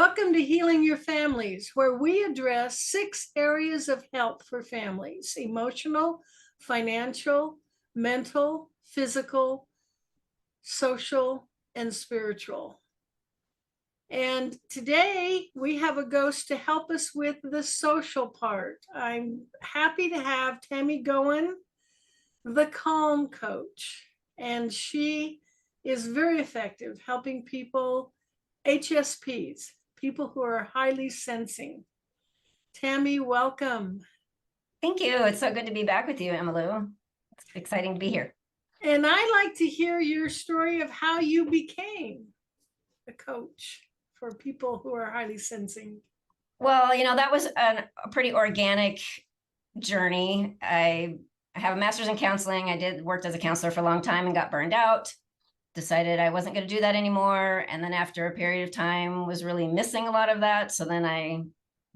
Welcome to Healing Your Families, where we address 6 areas of health for families: emotional, financial, mental, physical, social, and spiritual. And today we have a ghost to help us with the social part. I'm happy to have Tammy Goen, the Calm Coach, and she is very effective helping people, HSPs, people who are highly sensing. Tammy, welcome. Thank you. It's so good to be back with you, Emmylou. It's exciting to be here. And I like to hear your story of how you became a coach for people who are highly sensing. Well, that was a pretty organic journey. I have a master's in counseling. Worked as a counselor for a long time and got burned out. Decided I wasn't going to do that anymore. And then after a period of time, was really missing a lot of that. So then I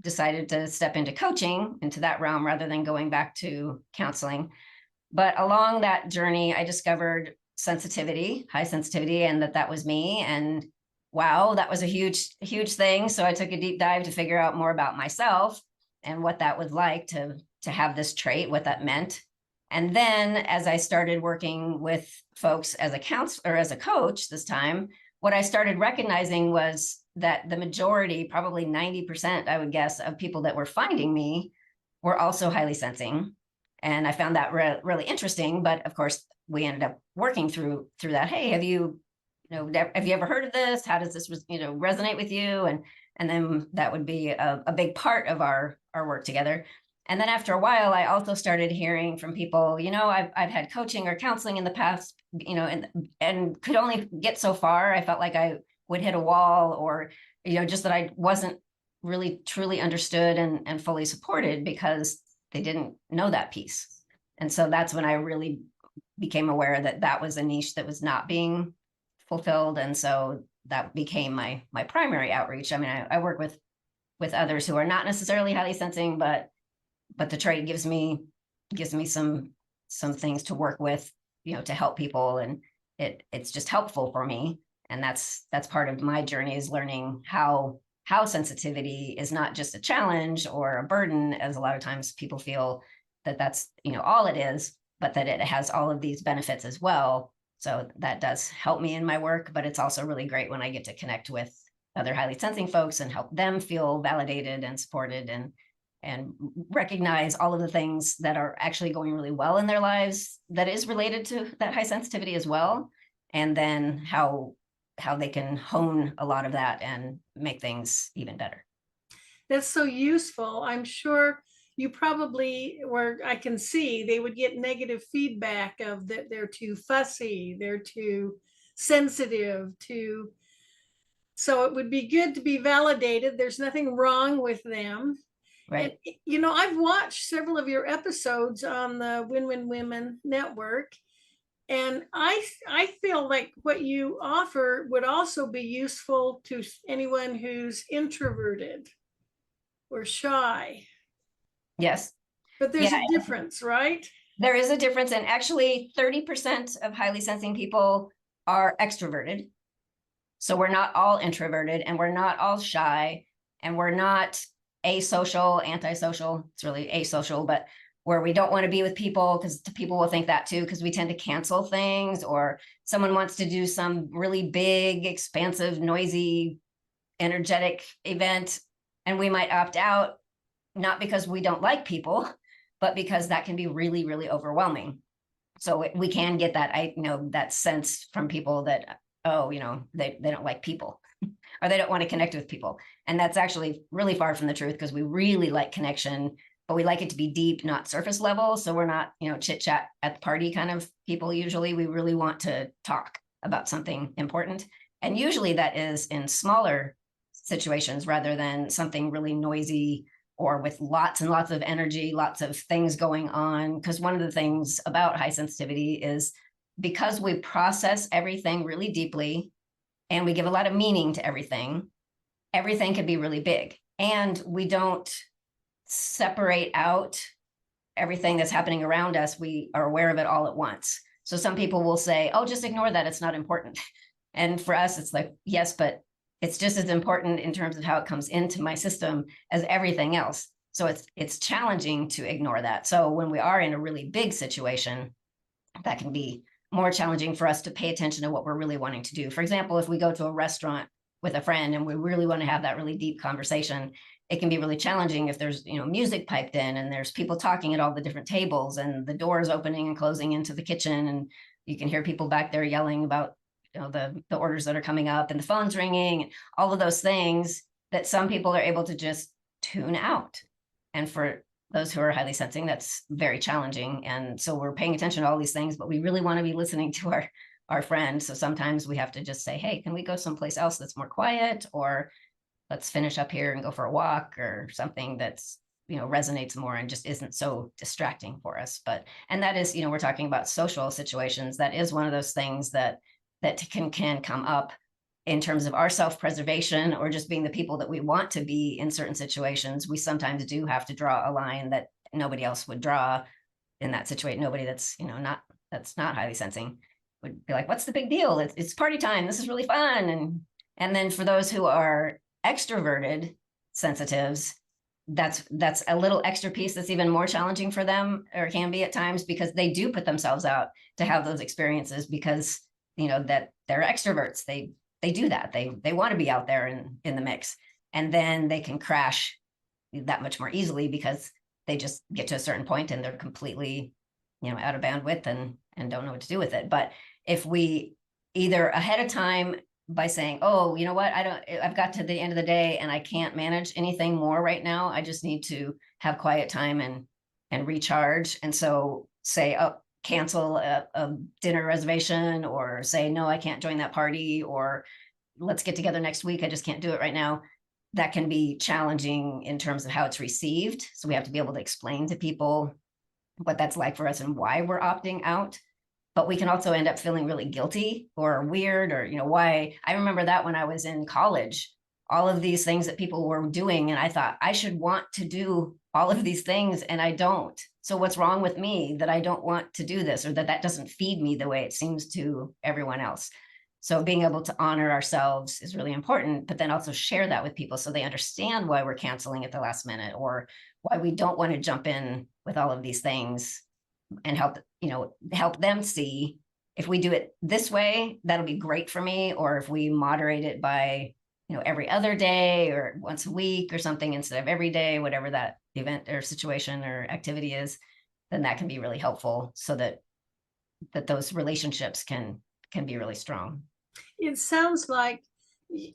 decided to step into coaching, into that realm, rather than going back to counseling. But along that journey, I discovered sensitivity, high sensitivity, and that was me. And wow, that was a huge thing. So I took a deep dive to figure out more about myself and what that was like to have this trait, what that meant. And then as I started working with folks as a counselor, as a coach this time, what I started recognizing was that the majority, probably 90%, I would guess, of people that were finding me were also highly sensing. And I found that really interesting. But of course, we ended up working through that. Hey, have you ever heard of this? How does this resonate with you? And then that would be a big part of our work together. And then after a while, I also started hearing from people, I've had coaching or counseling in the past, and could only get so far. I felt like I would hit a wall, or, just that I wasn't really truly understood and fully supported because they didn't know that piece. And so that's when I really became aware that that was a niche that was not being fulfilled. And so that became my primary outreach. I mean, I work with others who are not necessarily highly sensing, but the trait gives me some things to work with, to help people. And it's just helpful for me. And that's part of my journey, is learning how sensitivity is not just a challenge or a burden, as a lot of times people feel that's all it is, but that it has all of these benefits as well. So that does help me in my work, but it's also really great when I get to connect with other highly sensing folks and help them feel validated and supported, and recognize all of the things that are actually going really well in their lives that is related to that high sensitivity as well. And then how they can hone a lot of that and make things even better. That's so useful. I'm sure you probably, where I can see, they would get negative feedback of that they're too fussy, they're too sensitive, so it would be good to be validated. There's nothing wrong with them. Right. And I've watched several of your episodes on the Win-Win Women Network, and I feel like what you offer would also be useful to anyone who's introverted or shy. Yes. But there's Yeah, a difference, right? there is a difference. And actually 30% of highly sensing people are extroverted. So we're not all introverted, and we're not all shy, and we're not asocial, antisocial. It's really asocial, but where we don't want to be with people, because people will think that too, because we tend to cancel things, or someone wants to do some really big, expansive, noisy, energetic event, and we might opt out, not because we don't like people, but because that can be really, really overwhelming. So we can get that, that sense from people that, oh, they don't like people or they don't want to connect with people. And that's actually really far from the truth, because we really like connection, but we like it to be deep, not surface level. So we're not, chit chat at the party kind of people. Usually we really want to talk about something important. And usually that is in smaller situations rather than something really noisy or with lots and lots of energy, lots of things going on. Because one of the things about high sensitivity is, because we process everything really deeply and we give a lot of meaning to everything, everything can be really big. And we don't separate out everything that's happening around us. We are aware of it all at once. So some people will say, oh, just ignore that, it's not important. And for us, it's like, yes, but it's just as important in terms of how it comes into my system as everything else. So it's challenging to ignore that. So when we are in a really big situation, that can be more challenging for us to pay attention to what we're really wanting to do. For example, if we go to a restaurant with a friend and we really want to have that really deep conversation, it can be really challenging if there's, music piped in and there's people talking at all the different tables and the doors opening and closing into the kitchen, and you can hear people back there yelling about the orders that are coming up and the phone's ringing, all of those things that some people are able to just tune out. And for those who are highly sensing, that's very challenging. And so we're paying attention to all these things, but we really want to be listening to our friends. So sometimes we have to just say, hey, can we go someplace else that's more quiet, or let's finish up here and go for a walk, or something that's resonates more and just isn't so distracting for us. But and that is, we're talking about social situations. That is one of those things that can come up in terms of our self-preservation, or just being the people that we want to be in certain situations. We sometimes do have to draw a line that nobody else would draw in that situation. Nobody that's not highly sensing would be like, what's the big deal? It's party time. This is really fun. And then for those who are extroverted sensitives, that's a little extra piece that's even more challenging for them, or can be at times, because they do put themselves out to have those experiences, because that they're extroverts. They do that. They want to be out there in the mix, and then they can crash that much more easily because they just get to a certain point and they're completely, out of bandwidth and don't know what to do with it. But if we either ahead of time by saying, oh, you know what, I've got to the end of the day and I can't manage anything more right now. I just need to have quiet time and recharge. And so say, oh, cancel a dinner reservation, or say, no, I can't join that party, or let's get together next week. I just can't do it right now. That can be challenging in terms of how it's received. So we have to be able to explain to people what that's like for us and why we're opting out. But we can also end up feeling really guilty or weird, or, why. I remember that when I was in college, all of these things that people were doing, and I thought I should want to do all of these things, and I don't. So what's wrong with me that I don't want to do this, or that doesn't feed me the way it seems to everyone else? So being able to honor ourselves is really important, but then also share that with people so they understand why we're canceling at the last minute, or why we don't want to jump in with all of these things, and help them see, if we do it this way, that'll be great for me. Or if we moderate it by, every other day or once a week or something instead of every day, whatever that event or situation or activity is, then that can be really helpful, so that those relationships can be really strong. It sounds like,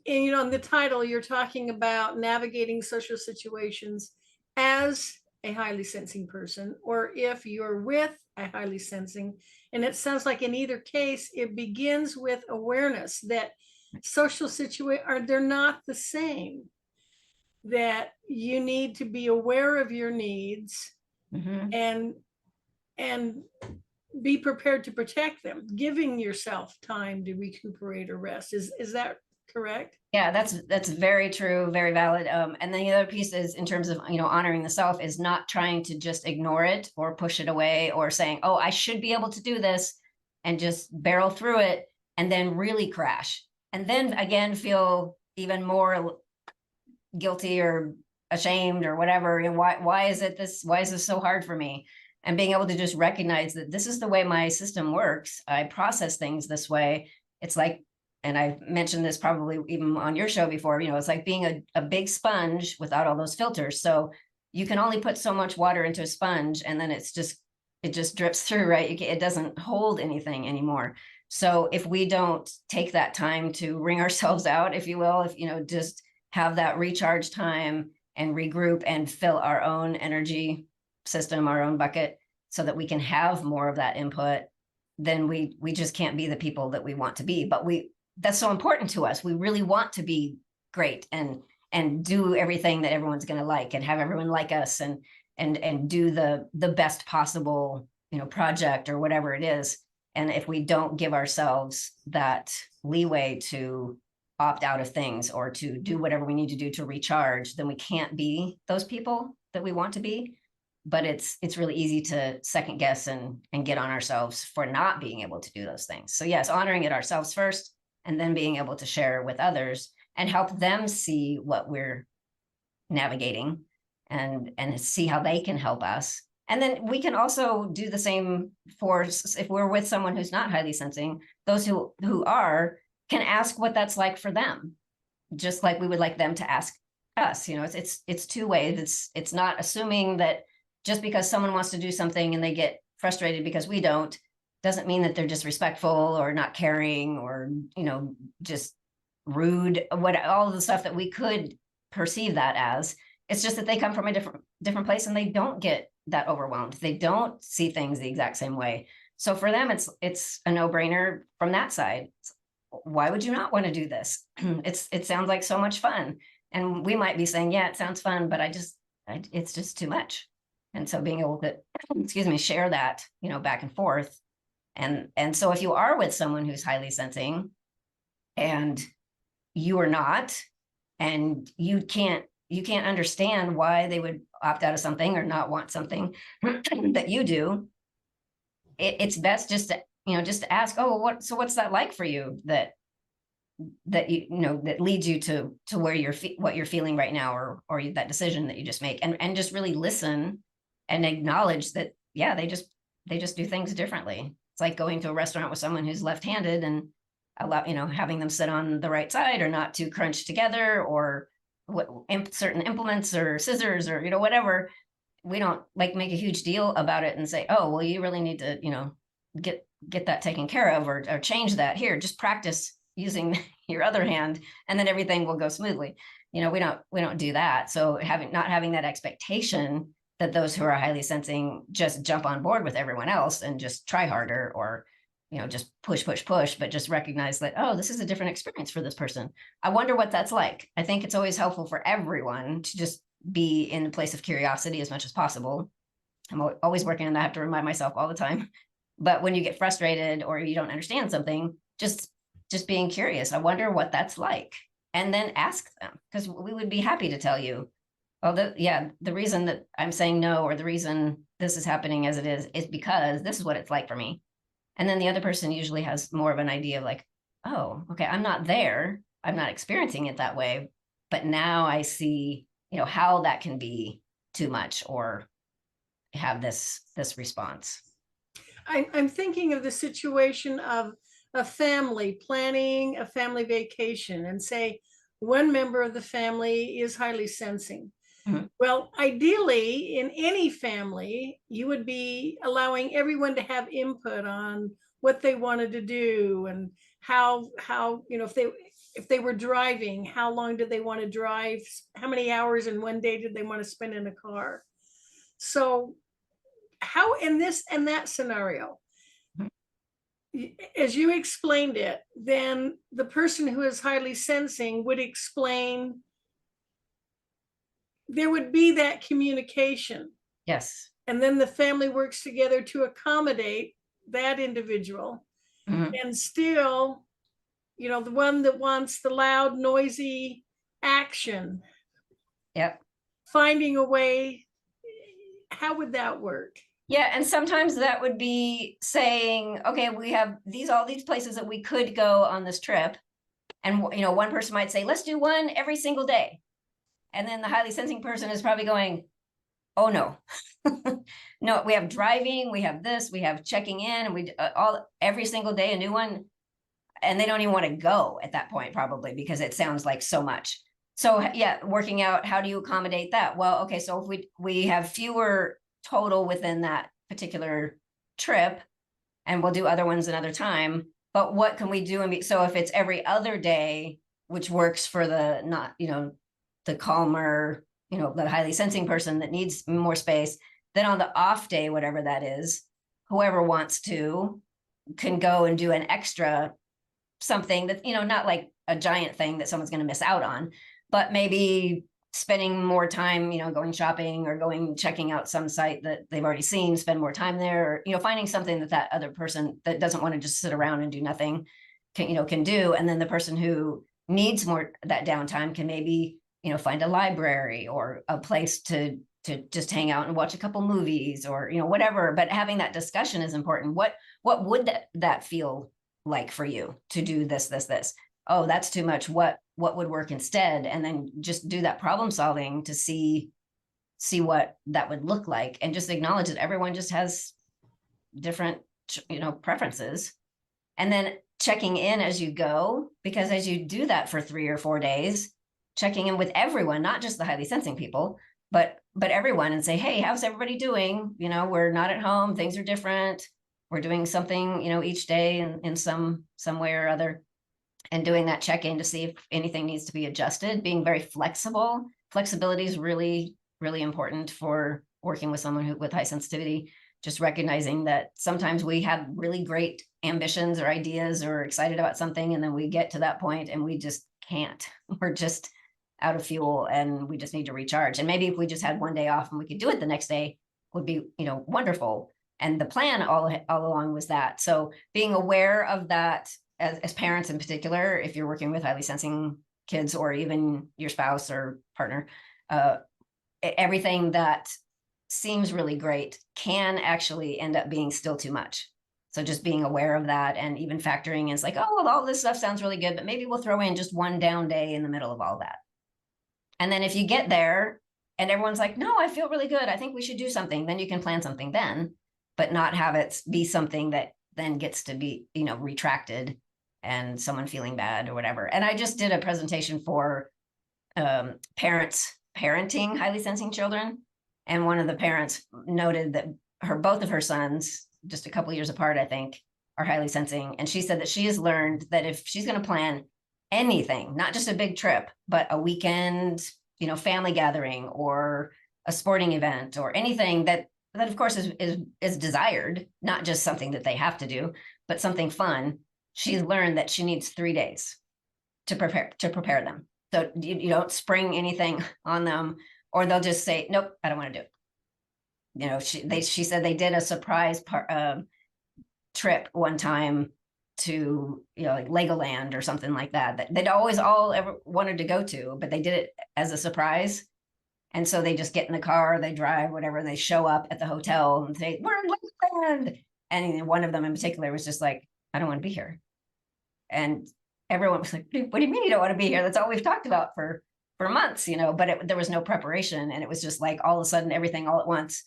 in the title, you're talking about navigating social situations as a highly sensing person, or if you're with a highly sensing. And it sounds like in either case, it begins with awareness that social situations they're not the same, that you need to be aware of your needs, and be prepared to protect them, giving yourself time to recuperate or rest. Is that correct? Yeah, that's very true, very valid. And then the other piece is, in terms of, honoring the self, is not trying to just ignore it or push it away, or saying, oh, I should be able to do this, and just barrel through it and then really crash. And then again, feel even more guilty or ashamed or whatever. And why is this so hard for me? And being able to just recognize that this is the way my system works. I process things this way. It's like, and I've mentioned this probably even on your show before, it's like being a big sponge without all those filters. So you can only put so much water into a sponge, and then it just drips through, right? It doesn't hold anything anymore. So if we don't take that time to wring ourselves out, if you will, just have that recharge time and regroup and fill our own energy system, our own bucket, so that we can have more of that input, then we just can't be the people that we want to be. But that's so important to us. We really want to be great and do everything that everyone's going to like, and have everyone like us, and do the best possible, project or whatever it is. And if we don't give ourselves that leeway to opt out of things, or to do whatever we need to do to recharge, then we can't be those people that we want to be. But it's really easy to second guess and get on ourselves for not being able to do those things. So yes, honoring it ourselves first, and then being able to share with others. and help them see what we're navigating and see how they can help us. And then we can also do the same for, if we're with someone who's not highly sensing, those who are can ask what that's like for them, just like we would like them to ask us. You know, it's two ways. It's not assuming that just because someone wants to do something and they get frustrated because we don't, doesn't mean that they're disrespectful or not caring or, you know, just rude, what all of the stuff that we could perceive that as. It's just that they come from a different place and they don't get that overwhelmed. They don't see things the exact same way. So for them, it's a no-brainer from that side. Why would you not want to do this? It sounds like so much fun. And we might be saying, yeah, it sounds fun, but it's just too much. And so being able to, excuse me, share that, you know, back and forth. And so if you are with someone who's highly sensing and you are not, and you can't understand why they would opt out of something or not want something that you do, it's best just to, you know, just to ask, oh, what's that like for you, that you know, that leads you to where what you're feeling right now, or that decision that you just make, and just really listen and acknowledge that, yeah, they just do things differently. It's like going to a restaurant with someone who's left-handed and you know, having them sit on the right side or not too crunched together, or certain implements or scissors or, you know, whatever. We don't like make a huge deal about it and say, oh, well, you really need to, you know, get that taken care of, or change that. Here, just practice using your other hand and then everything will go smoothly. You know, we don't do that. So not having that expectation that those who are highly sensing just jump on board with everyone else and just try harder, or, you know, just push, but just recognize that, oh, this is a different experience for this person. I wonder what that's like. I think it's always helpful for everyone to just be in a place of curiosity as much as possible. I'm always working on that. I have to remind myself all the time. But when you get frustrated or you don't understand something, just being curious. I wonder what that's like. And then ask them, because we would be happy to tell you, oh, the reason that I'm saying no, or the reason this is happening as it is because this is what it's like for me. And then the other person usually has more of an idea of like, oh, okay, I'm not there. I'm not experiencing it that way. But now I see, you know, how that can be too much or have this response. I'm thinking of the situation of a family planning a family vacation, and say one member of the family is highly sensing. Mhm. Well, ideally, in any family, you would be allowing everyone to have input on what they wanted to do, and how, you know, if they were driving, how long did they want to drive? How many hours in one day did they want to spend in a car? So how in this and that scenario, as you explained it, then the person who is highly sensing would explain, there would be that communication. Yes. And then the family works together to accommodate that individual. Mhm. And still, you know, the one that wants the loud, noisy action, Yep. finding a way, how would that work? Yeah, and sometimes that would be saying, okay, we have all these places that we could go on this trip. And, you know, one person might say, let's do one every single day. And then the highly sensing person is probably going, oh, no. No, we have driving, we have this, we have checking in, and we every single day a new one. And they don't even want to go at that point, probably, because it sounds like so much. So yeah, working out, how do you accommodate that? Well, okay, so if we have fewer total within that particular trip, and we'll do other ones another time, but what can we do? So if it's every other day, which works for the not, you know, the calmer, you know, the highly sensing person that needs more space, then on the off day, whatever that is, whoever wants to can go and do an extra something that, you know, not like a giant thing that someone's going to miss out on, but maybe spending more time, you know, going shopping or checking out some site that they've already seen, spend more time there, or, you know, finding something that other person that doesn't want to just sit around and do nothing can do. And then the person who needs more that downtime can maybe, you know, find a library or a place to just hang out and watch a couple movies, or, you know, whatever. But having that discussion is important. What would that feel like for you to do this? Oh, that's too much. What what would work instead, and then just do that problem solving to see what that would look like, and just acknowledge that everyone just has different, preferences. And then checking in as you go, because as you do that for 3 or 4 days, checking in with everyone, not just the highly sensing people, but everyone, and say, hey, how's everybody doing? We're not at home, things are different, we're doing something, each day in some way or other, and doing that check-in to see if anything needs to be adjusted. Being very flexible. Flexibility is really, really important for working with someone with high sensitivity. Just recognizing that sometimes we have really great ambitions or ideas or excited about something, and then we get to that point and we just can't. We're just out of fuel and we just need to recharge. And maybe if we just had one day off and we could do it the next day, would be, wonderful. And the plan all along was that. So being aware of that as parents in particular, if you're working with highly sensing kids or even your spouse or partner, everything that seems really great can actually end up being still too much. So just being aware of that, and even factoring in, it's like, oh, well, all this stuff sounds really good, but maybe we'll throw in just one down day in the middle of all that. And then if you get there and everyone's like, no, I feel really good, I think we should do something, then you can plan something then, but not have it be something that then gets to be, retracted and someone feeling bad or whatever. And I just did a presentation for parents parenting highly sensing children. And one of the parents noted that both of her sons, just a couple years apart, I think, are highly sensing. And she said that she has learned that if she's going to plan anything, not just a big trip, but a weekend, family gathering or a sporting event or anything that of course is desired, not just something that they have to do, but something fun. She's learned that she needs 3 days to prepare them. So you don't spring anything on them, or they'll just say, nope, I don't want to do it. She said they did a surprise trip one time to, like Legoland or something like that they'd always all ever wanted to go to, but they did it as a surprise. And so they just get in the car, they drive, whatever, they show up at the hotel and say, we're in Legoland. And one of them in particular was just like, I don't want to be here. And everyone was like, what do you mean you don't want to be here? That's all we've talked about for months, but there was no preparation. And it was just like all of a sudden everything all at once,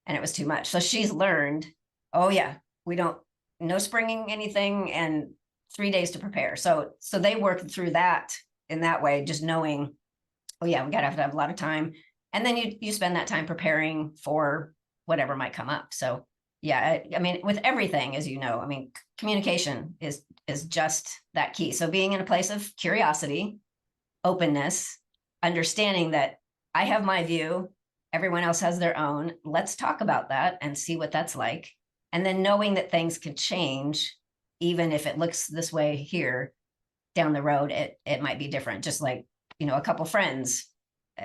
and it was too much. So she's learned, oh yeah, no springing anything, and 3 days to prepare. So they worked through that in that way, just knowing, oh yeah, we gotta have a lot of time. And then you spend that time preparing for whatever might come up. So yeah, I mean, with everything, as you know, communication is just that key. So being in a place of curiosity, openness, understanding that I have my view, everyone else has their own. Let's talk about that and see what that's like. And then knowing that things could change, even if it looks this way here, down the road, it might be different. Just like, a couple friends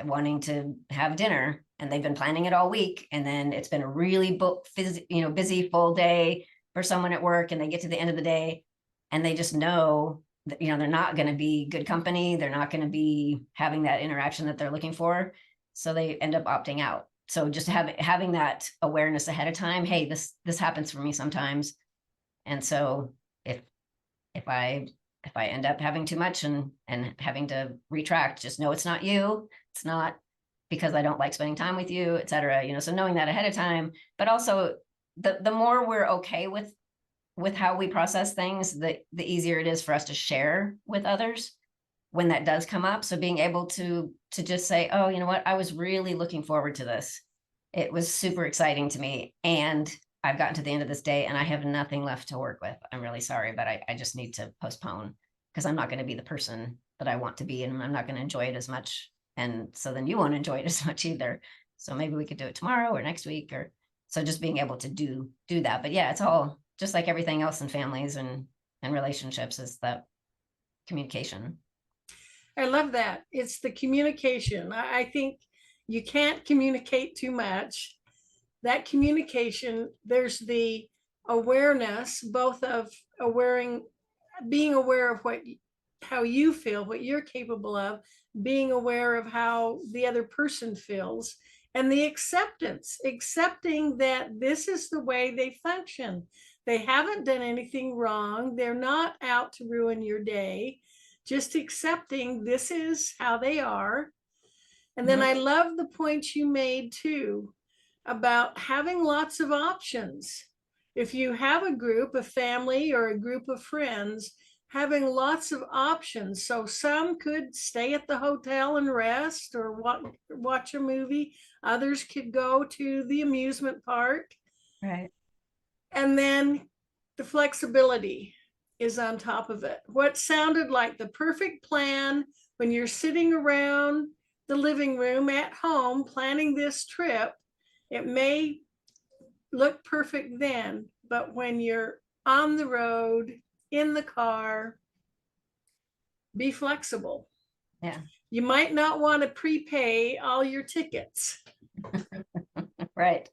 wanting to have dinner, and they've been planning it all week, and then it's been a really busy full day for someone at work, and they get to the end of the day and they just know that, they're not going to be good company, they're not going to be having that interaction that they're looking for, so they end up opting out. So just having that awareness ahead of time, hey, this happens for me sometimes, and so if I end up having too much and having to retract, just know it's not you. It's not because I don't like spending time with you, et cetera. So knowing that ahead of time, but also the more we're okay with how we process things, the easier it is for us to share with others when that does come up. So being able to just say, oh, you know what, I was really looking forward to this. It was super exciting to me. And I've gotten to the end of this day and I have nothing left to work with. I'm really sorry, but I just need to postpone, because I'm not going to be the person that I want to be, and I'm not going to enjoy it as much. And so then you won't enjoy it as much either. So maybe we could do it tomorrow or next week, or so just being able to do that. But yeah, it's all just like everything else in families and relationships, is that communication. I love that. It's the communication. I think you can't communicate too much. That communication, there's the awareness, both of being aware of how you feel, what you're capable of, being aware of how the other person feels, and the accepting that this is the way they function. They haven't done anything wrong. They're not out to ruin your day. just accepting this is how they are. And then Mhm. I love the point you made too about having lots of options. If you have a group, a family, or a group of friends, having lots of options. So some could stay at the hotel and rest or watch a movie. Others could go to the amusement park. Right. And then the flexibility is on top of it. What sounded like the perfect plan when you're sitting around the living room at home planning this trip, it may look perfect then, but when you're on the road, in the car, be flexible. Yeah. You might not want to prepay all your tickets. Right.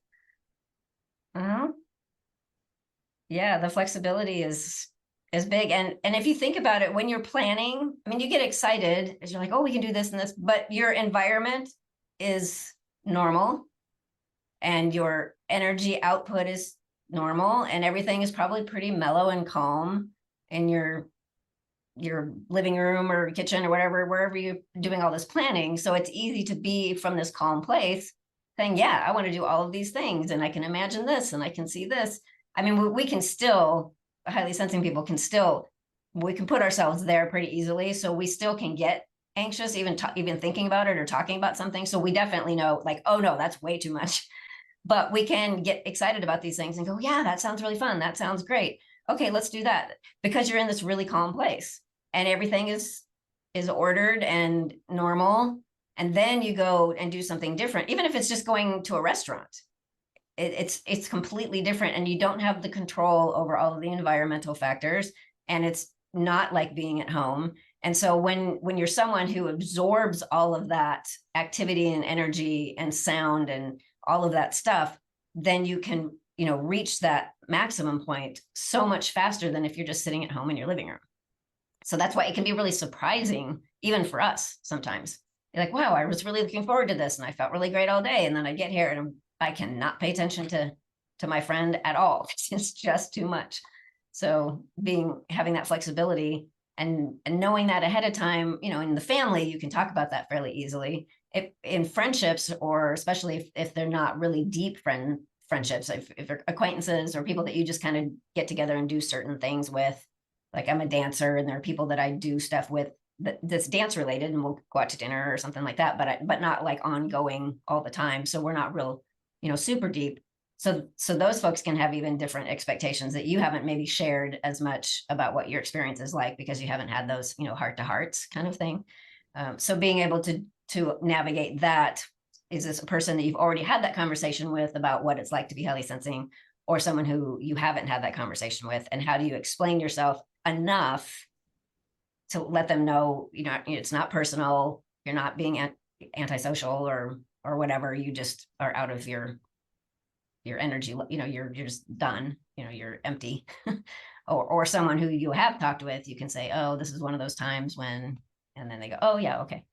Uh-huh. Yeah, the flexibility is big. And if you think about it, when you're planning, I mean, you get excited as you're like, oh, we can do this and this, but your environment is normal and your energy output is normal and everything is probably pretty mellow and calm in your living room or kitchen or whatever, wherever you're doing all this planning. So it's easy to be from this calm place saying, yeah, I want to do all of these things and I can imagine this and I can see this. I mean, we can still, highly sensing people can still, we can put ourselves there pretty easily. So we still can get anxious, even thinking about it or talking about something. So we definitely know like, oh no, that's way too much. But we can get excited about these things and go, yeah, that sounds really fun. That sounds great. Okay, let's do that. Because you're in this really calm place and everything is ordered and normal. And then you go and do something different, even if it's just going to a restaurant. It's completely different and you don't have the control over all of the environmental factors and it's not like being at home. And so when you're someone who absorbs all of that activity and energy and sound and all of that stuff, then you can, reach that maximum point so much faster than if you're just sitting at home in your living room. So that's why it can be really surprising, even for us sometimes. You're like, wow, I was really looking forward to this and I felt really great all day. And then I get here and I cannot pay attention to my friend at all. It's just too much. So having that flexibility and knowing that ahead of time, in the family, you can talk about that fairly easily. If in friendships, or especially if they're not really deep friendships, if they're acquaintances or people that you just kind of get together and do certain things with, like I'm a dancer and there are people that I do stuff with that's dance related and we'll go out to dinner or something like that, but not like ongoing all the time. So we're not real, super deep. So those folks can have even different expectations that you haven't maybe shared as much about what your experience is like because you haven't had those, heart to hearts kind of thing. So being able to navigate that, is this a person that you've already had that conversation with about what it's like to be highly sensing, or someone who you haven't had that conversation with, and how do you explain yourself enough to let them know, it's not personal, you're not being antisocial or whatever, you just are out of your energy, you're just done, you're empty. or someone who you have talked with, you can say, oh, this is one of those times when, and then they go, oh yeah, okay,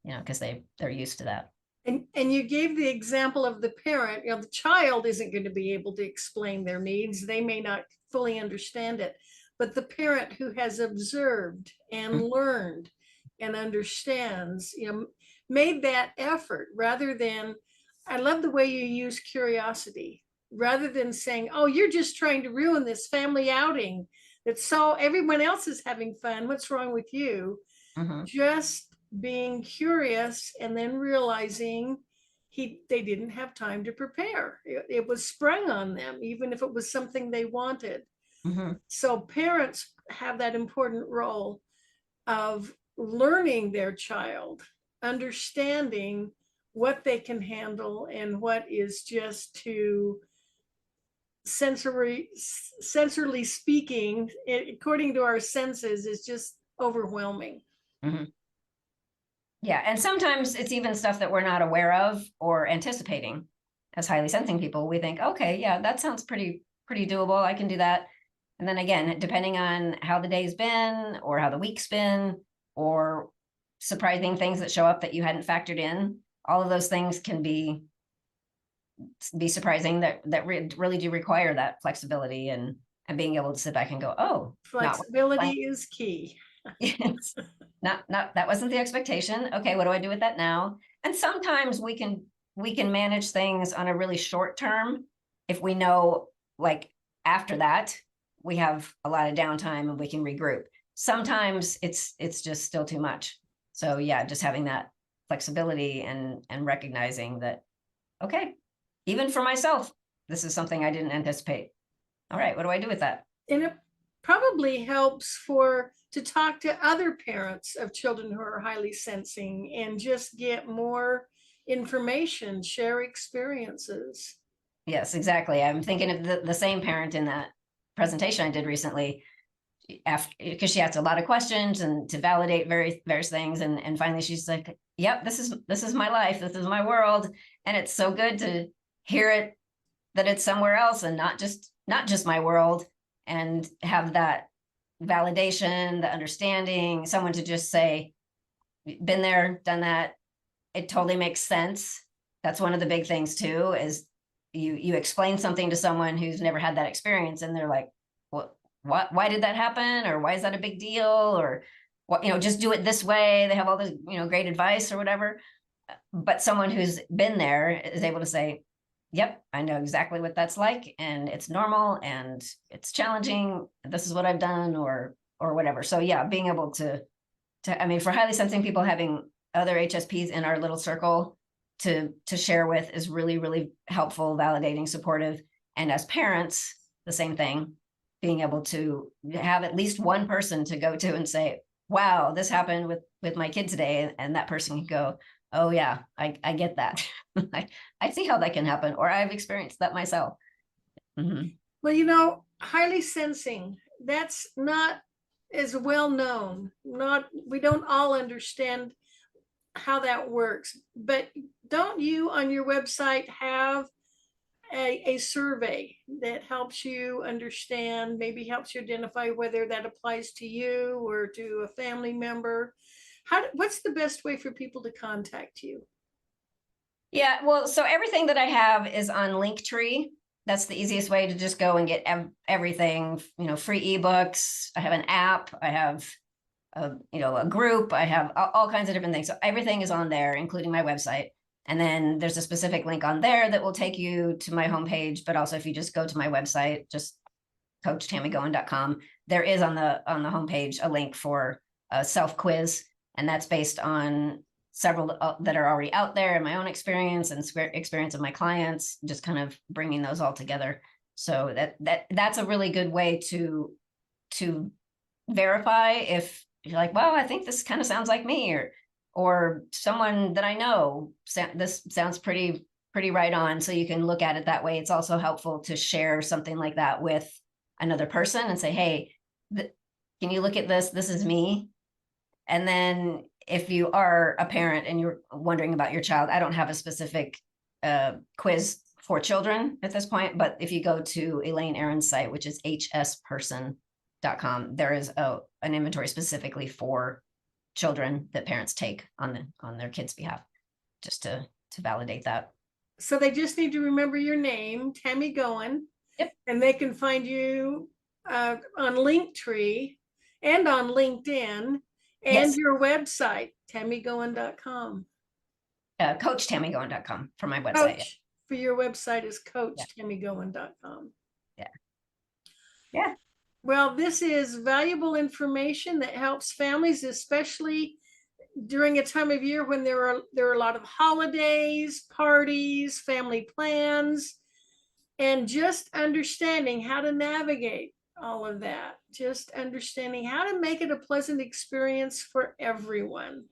because they're used to that. And you gave the example of the parent, the child isn't going to be able to explain their needs. They may not fully understand it, but the parent who has observed and learned and understands, made that effort rather than, I love the way you use curiosity, rather than saying, oh, you're just trying to ruin this family outing. That's so everyone else is having fun. What's wrong with you? Mm-hmm. Just being curious and then realizing they didn't have time to prepare. It was sprung on them, even if it was something they wanted. Mm-hmm. So parents have that important role of learning their child, understanding what they can handle and what is just too sensorily speaking, according to our senses, is just overwhelming. Mm-hmm. Yeah, and sometimes it's even stuff that we're not aware of or anticipating. As highly sensing people, we think, okay, yeah, that sounds pretty doable. I can do that. And then again, depending on how the day's been or how the week's been, or surprising things that show up that you hadn't factored in, all of those things can be surprising that really do require that flexibility and being able to sit back and go, oh, Flexibility is key. It's not that wasn't the expectation. Okay, what do I do with that now? And sometimes we can manage things on a really short term if we know, like, after that we have a lot of downtime and we can regroup. Sometimes it's just still too much. So yeah, just having that flexibility and recognizing that, okay, even for myself, this is something I didn't anticipate. All right, what do I do with that? And it probably helps to talk to other parents of children who are highly sensing and just get more information, share experiences. Yes, exactly. I'm thinking of the same parent in that presentation I did recently, after, because she asked a lot of questions and to validate various things, and finally she's like, yep, this is my life, this is my world. And it's so good to hear it, that it's somewhere else and not just my world, and have that validation, the understanding, someone to just say, been there, done that, it totally makes sense. That's one of the big things too, is you explain something to someone who's never had that experience, and they're like, what, why did that happen? Or why is that a big deal? Or what, just do it this way. They have all this, great advice or whatever. But someone who's been there is able to say, yep, I know exactly what that's like, and it's normal and it's challenging. This is what I've done, or whatever. So yeah, being able I mean, for highly sensing people, having other HSPs in our little circle to share with is really, really helpful, validating, supportive. And as parents, the same thing, being able to have at least one person to go to and say, wow, this happened with my kid today. And that person can go, oh yeah, I get that. I see how that can happen, or I've experienced that myself. Mm-hmm. Well, highly sensing, that's not as well known. We don't all understand how that works. But don't you on your website have a survey that helps you understand, maybe helps you identify whether that applies to you or to a family member? What's the best way for people to contact you? Yeah, well, so everything that I have is on Linktree. That's the easiest way to just go and get everything, free ebooks. I have an app. I have a group. I have all kinds of different things. So everything is on there, including my website. And then there's a specific link on there that will take you to my homepage. But also, if you just go to my website, just coachtammygoen.com, there is on the homepage a link for a self quiz, and that's based on several that are already out there, in my own experience and experience of my clients, just kind of bringing those all together. So that's a really good way to verify if you're like, well, I think this kind of sounds like me, or someone that I know, this sounds pretty right on. So you can look at it that way. It's also helpful to share something like that with another person and say, hey, can you look at this? This is me. And then if you are a parent and you're wondering about your child, I don't have a specific quiz for children at this point, but if you go to Elaine Aaron's site, which is hsperson.com, there is an inventory specifically for children that parents take on their kids' behalf, just to validate that. So they just need to remember your name, Tammy Goen. Yep. And they can find you on Linktree and on LinkedIn, and Yes. your website, tammygoen.com. CoachTammyGoen.com for my website. Coach for your website is coachtammygoen.com. Yeah. Yeah. Well, this is valuable information that helps families, especially during a time of year when there are a lot of holidays, parties, family plans, and just understanding how to navigate all of that, just understanding how to make it a pleasant experience for everyone.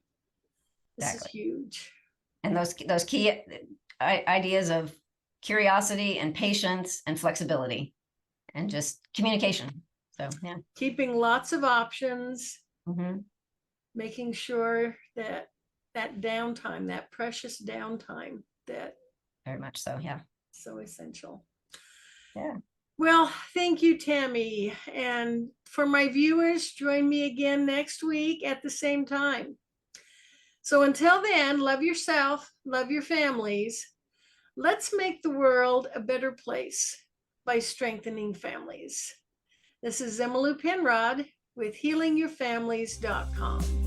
This is huge. And those key ideas of curiosity and patience and flexibility and just communication. So yeah, keeping lots of options, mm-hmm. making sure that downtime, that precious downtime, that very much so. Yeah, so essential. Yeah. Well, thank you, Tammy. And for my viewers, join me again next week at the same time. So until then, love yourself, love your families. Let's make the world a better place by strengthening families. This is Emmylou Penrod with healingyourfamilies.com.